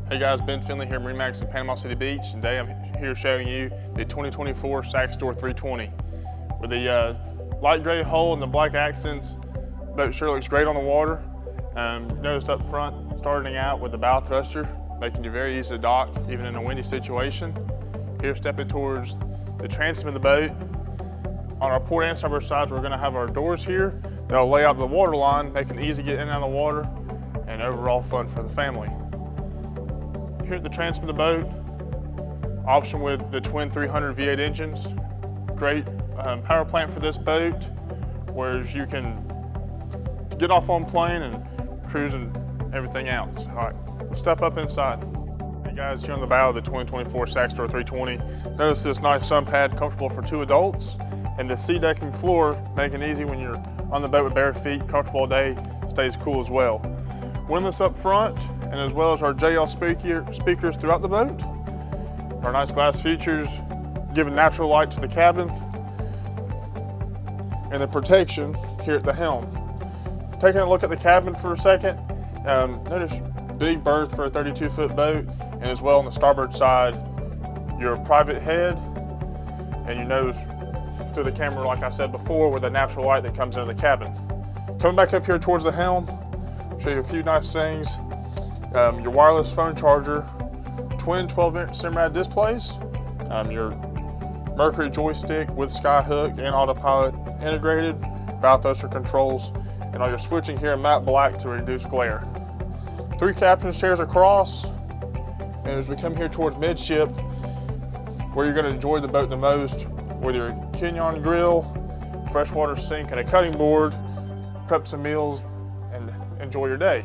Hey guys, Ben Finley here at MarineMax in Panama City Beach. Today I'm here showing you the 2024 Saxdor 320. With the light gray hull and the black accents, boat sure looks great on the water. Noticed up front, starting out with the bow thruster, making it very easy to dock, even in a windy situation. Here stepping towards the transom of the boat. On our port and starboard sides, we're gonna have our doors here. They'll lay out the water line, making it easy to get in and out of the water, and overall fun for the family. Here at the transom of the boat, option with the twin 300 V8 engines. Great power plant for this boat, whereas you can get off on plane and cruise and everything else. All right, let's step up inside. Hey guys, here on the bow of the 2024 Saxdor 320. Notice this nice sun pad, comfortable for 2 adults, and the sea decking floor, making it easy when you're on the boat with bare feet, comfortable all day, stays cool as well. Windlass up front, and as well as our JL speakers throughout the boat. Our nice glass features, giving natural light to the cabin, and the protection here at the helm. Taking a look at the cabin for a second, notice big berth for a 32-foot boat, and as well on the starboard side, your private head, and you notice through the camera, like I said before, with the natural light that comes into the cabin. Coming back up here towards the helm, show you a few nice things. Your wireless phone charger, twin 12-inch Simrad displays, your Mercury joystick with Skyhook and autopilot integrated, bow thruster controls, and all your switching here in matte black to reduce glare. 3 captain's chairs across, and as we come here towards midship, where you're going to enjoy the boat the most, with your Kenyon grill, freshwater sink, and a cutting board, prep some meals, and enjoy your day.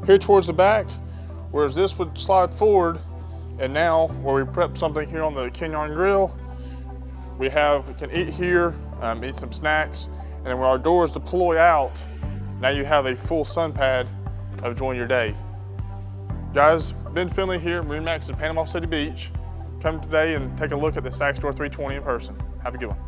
Here towards the back, whereas this would slide forward, and now where we prep something here on the Kenyon grill, we can eat here, eat some snacks, and then where our doors deploy out, now you have a full sun pad of enjoying your day. Guys, Ben Finley here at MarineMax in Panama City Beach. Come today and take a look at the Saxdor 320 in person. Have a good one.